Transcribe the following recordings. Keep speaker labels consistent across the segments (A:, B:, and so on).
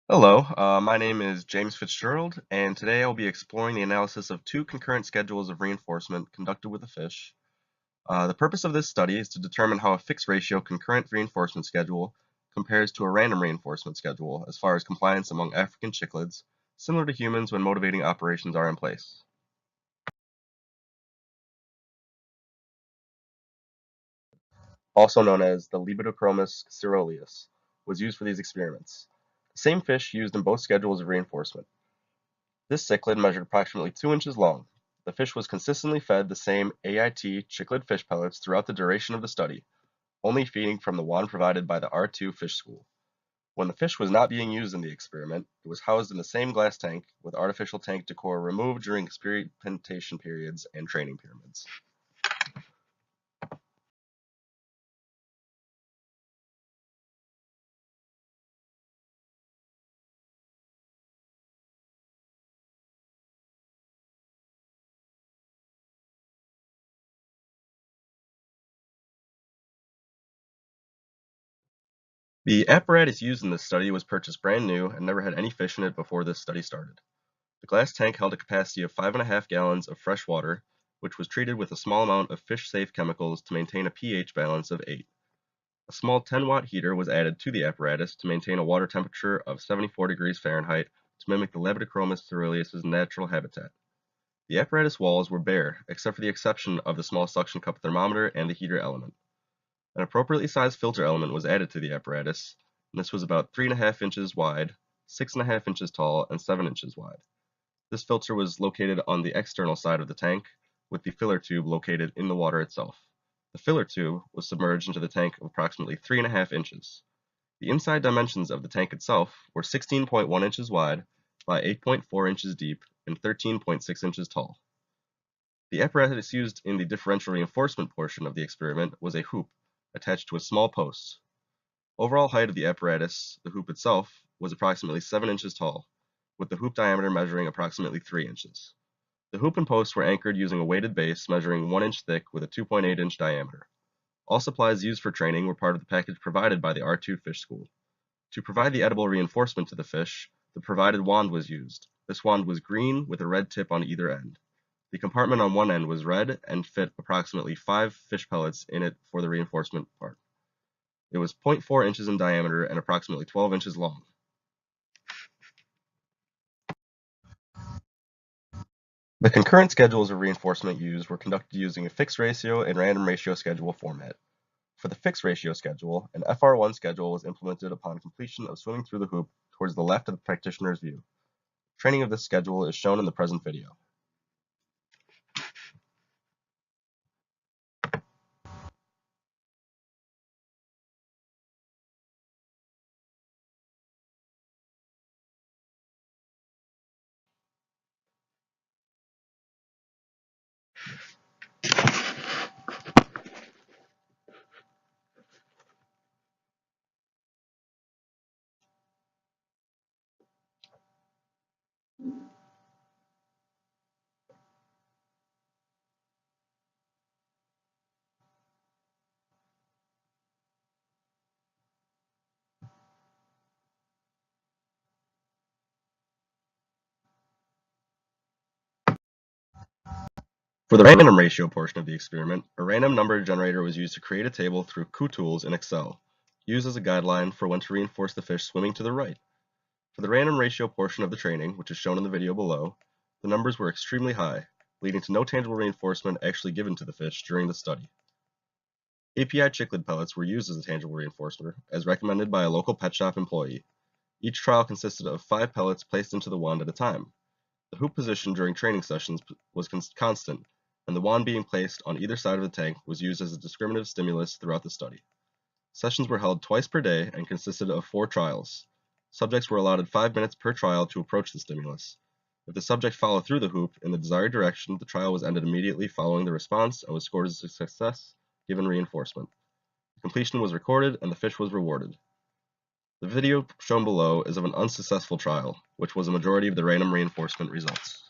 A: Hello, my name is James Fitzgerald, and today I'll be exploring the analysis of two concurrent schedules of reinforcement conducted with a fish. The purpose of this study is to determine how a fixed ratio concurrent reinforcement schedule compares to a random reinforcement schedule as far as compliance among African cichlids, similar to humans when motivating operations are in place. Also known as the Libidochromis caeruleus, was used for these experiments. The same fish used in both schedules of reinforcement. This cichlid measured approximately 2 inches long. The fish was consistently fed the same AIT cichlid fish pellets throughout the duration of the study, only feeding from the wand provided by the R2 fish school. When the fish was not being used in the experiment, it was housed in the same glass tank with artificial tank decor removed during experimentation periods and training periods. The apparatus used in this study was purchased brand new and never had any fish in it before this study started. The glass tank held a capacity of 5.5 gallons of fresh water, which was treated with a small amount of fish-safe chemicals to maintain a pH balance of 8. A small 10-watt heater was added to the apparatus to maintain a water temperature of 74 degrees Fahrenheit to mimic the Labidochromis caeruleus' natural habitat. The apparatus walls were bare, except for the exception of the small suction cup thermometer and the heater element. An appropriately sized filter element was added to the apparatus, and this was about 3.5 inches wide, 6.5 inches tall, and 7 inches wide. This filter was located on the external side of the tank, with the filler tube located in the water itself. The filler tube was submerged into the tank of approximately 3.5 inches. The inside dimensions of the tank itself were 16.1 inches wide by 8.4 inches deep and 13.6 inches tall. The apparatus used in the differential reinforcement portion of the experiment was a hoop attached to a small post. Overall height of the apparatus, the hoop itself, was approximately 7 inches tall, with the hoop diameter measuring approximately 3 inches. The hoop and post were anchored using a weighted base measuring 1 inch thick with a 2.8 inch diameter. All supplies used for training were part of the package provided by the R2 fish school. To provide the edible reinforcement to the fish, the provided wand was used. This wand was green with a red tip on either end. The compartment on one end was red and fit approximately 5 fish pellets in it for the reinforcement part. It was 0.4 inches in diameter and approximately 12 inches long. The concurrent schedules of reinforcement used were conducted using a fixed ratio and random ratio schedule format. For the fixed ratio schedule, an FR1 schedule was implemented upon completion of swimming through the hoop towards the left of the practitioner's view. Training of this schedule is shown in the present video. For the random ratio portion of the experiment, a random number generator was used to create a table through QTools in Excel, used as a guideline for when to reinforce the fish swimming to the right. For the random ratio portion of the training, which is shown in the video below, the numbers were extremely high, leading to no tangible reinforcement actually given to the fish during the study. API cichlid pellets were used as a tangible reinforcer, as recommended by a local pet shop employee. Each trial consisted of 5 pellets placed into the wand at a time. The hoop position during training sessions was constant, and the wand being placed on either side of the tank was used as a discriminative stimulus throughout the study. Sessions were held twice per day and consisted of 4 trials. Subjects were allotted 5 minutes per trial to approach the stimulus. If the subject followed through the hoop in the desired direction, the trial was ended immediately following the response and was scored as a success given reinforcement. The completion was recorded and the fish was rewarded. The video shown below is of an unsuccessful trial, which was a majority of the random reinforcement results.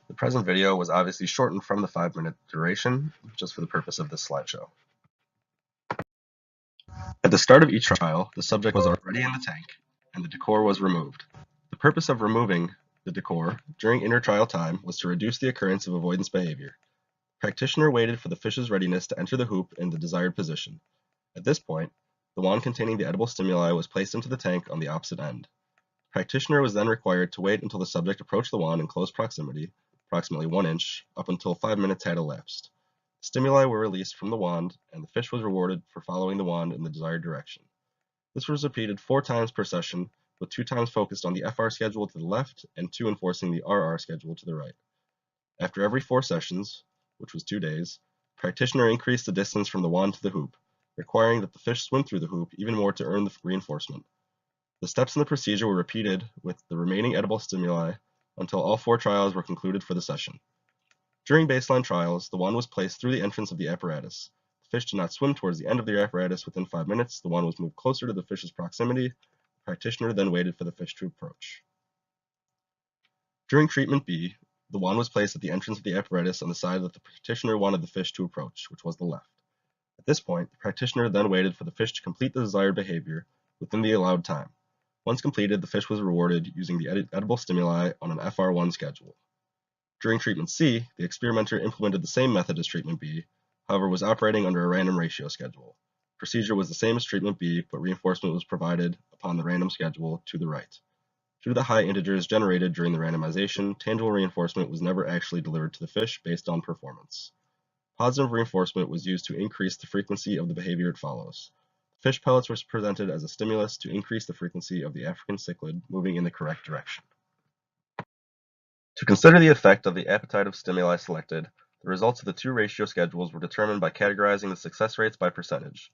A: The present video was obviously shortened from the 5-minute duration, just for the purpose of this slideshow. At the start of each trial, the subject was already in the tank, and the decor was removed. The purpose of removing the decor during inter-trial time was to reduce the occurrence of avoidance behavior. The practitioner waited for the fish's readiness to enter the hoop in the desired position. At this point, the wand containing the edible stimuli was placed into the tank on the opposite end. The practitioner was then required to wait until the subject approached the wand in close proximity, approximately 1 inch, up until 5 minutes had elapsed. The stimuli were released from the wand, and the fish was rewarded for following the wand in the desired direction. This was repeated 4 times per session, with 2 times focused on the FR schedule to the left and 2 enforcing the RR schedule to the right. After every 4 sessions, which was 2 days, the practitioner increased the distance from the wand to the hoop, requiring that the fish swim through the hoop even more to earn the reinforcement. The steps in the procedure were repeated with the remaining edible stimuli until all 4 trials were concluded for the session. During baseline trials, the wand was placed through the entrance of the apparatus. The fish did not swim towards the end of the apparatus within 5 minutes. The wand was moved closer to the fish's proximity. The practitioner then waited for the fish to approach. During treatment B, the wand was placed at the entrance of the apparatus on the side that the practitioner wanted the fish to approach, which was the left. At this point, the practitioner then waited for the fish to complete the desired behavior within the allowed time. Once completed, the fish was rewarded using the edible stimuli on an FR1 schedule. During treatment C, the experimenter implemented the same method as treatment B, however was operating under a random ratio schedule. The procedure was the same as treatment B, but reinforcement was provided upon the random schedule to the right. Due to the high integers generated during the randomization, tangible reinforcement was never actually delivered to the fish based on performance. Positive reinforcement was used to increase the frequency of the behavior it follows. Fish pellets were presented as a stimulus to increase the frequency of the African cichlid moving in the correct direction. To consider the effect of the appetitive stimuli selected, the results of the 2 ratio schedules were determined by categorizing the success rates by percentage.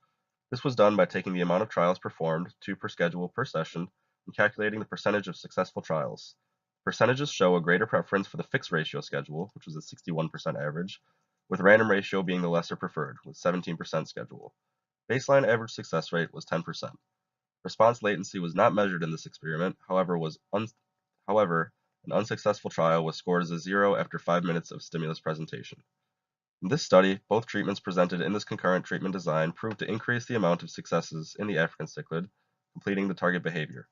A: This was done by taking the amount of trials performed, 2 per schedule per session, and calculating the percentage of successful trials. Percentages show a greater preference for the fixed ratio schedule, which was a 61% average, with random ratio being the lesser preferred, with 17% schedule. Baseline average success rate was 10%. Response latency was not measured in this experiment, however, an unsuccessful trial was scored as a 0 after 5 minutes of stimulus presentation. In this study, both treatments presented in this concurrent treatment design proved to increase the amount of successes in the African cichlid, completing the target behavior.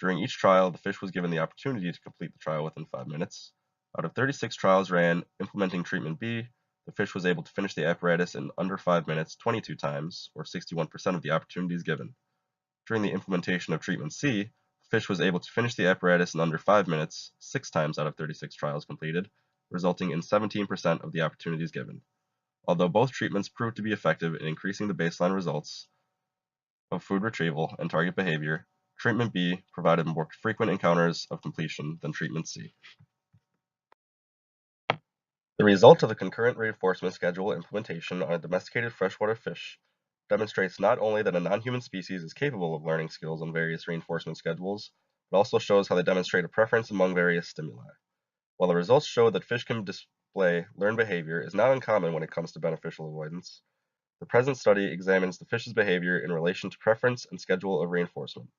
A: During each trial, the fish was given the opportunity to complete the trial within 5 minutes. Out of 36 trials ran implementing treatment B, the fish was able to finish the apparatus in under 5 minutes 22 times, or 61% of the opportunities given. During the implementation of treatment C, the fish was able to finish the apparatus in under 5 minutes, 6 times out of 36 trials completed, resulting in 17% of the opportunities given. Although both treatments proved to be effective in increasing the baseline results of food retrieval and target behavior, treatment B provided more frequent encounters of completion than treatment C. The result of the concurrent reinforcement schedule implementation on a domesticated freshwater fish demonstrates not only that a non-human species is capable of learning skills on various reinforcement schedules, but also shows how they demonstrate a preference among various stimuli. While the results show that fish can display learned behavior is not uncommon when it comes to beneficial avoidance, the present study examines the fish's behavior in relation to preference and schedule of reinforcement.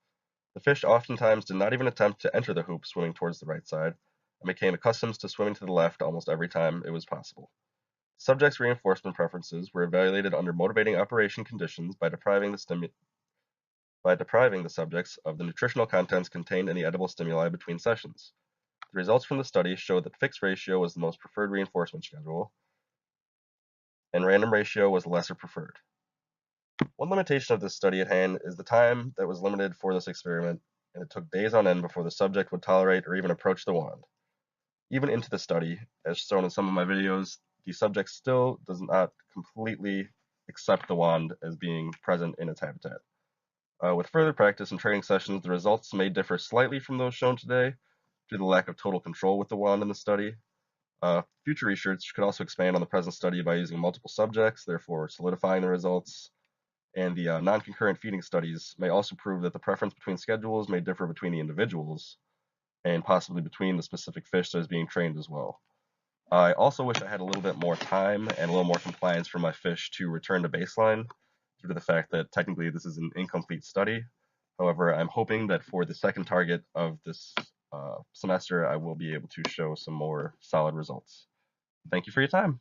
A: The fish oftentimes did not even attempt to enter the hoop swimming towards the right side, and became accustomed to swimming to the left almost every time it was possible. The subjects' reinforcement preferences were evaluated under motivating operation conditions by depriving the subjects of the nutritional contents contained in the edible stimuli between sessions. The results from the study showed that fixed ratio was the most preferred reinforcement schedule, and random ratio was the lesser preferred. One limitation of this study at hand is the time that was limited for this experiment, and it took days on end before the subject would tolerate or even approach the wand. Even into the study, as shown in some of my videos, the subject still does not completely accept the wand as being present in its habitat. With further practice and training sessions, the results may differ slightly from those shown today due to the lack of total control with the wand in the study. Future research could also expand on the present study by using multiple subjects, therefore solidifying the results. And the non-concurrent feeding studies may also prove that the preference between schedules may differ between the individuals and possibly between the specific fish that is being trained as well. I also wish I had a little bit more time and a little more compliance for my fish to return to baseline due to the fact that technically this is an incomplete study. However, I'm hoping that for the second target of this semester, I will be able to show some more solid results. Thank you for your time.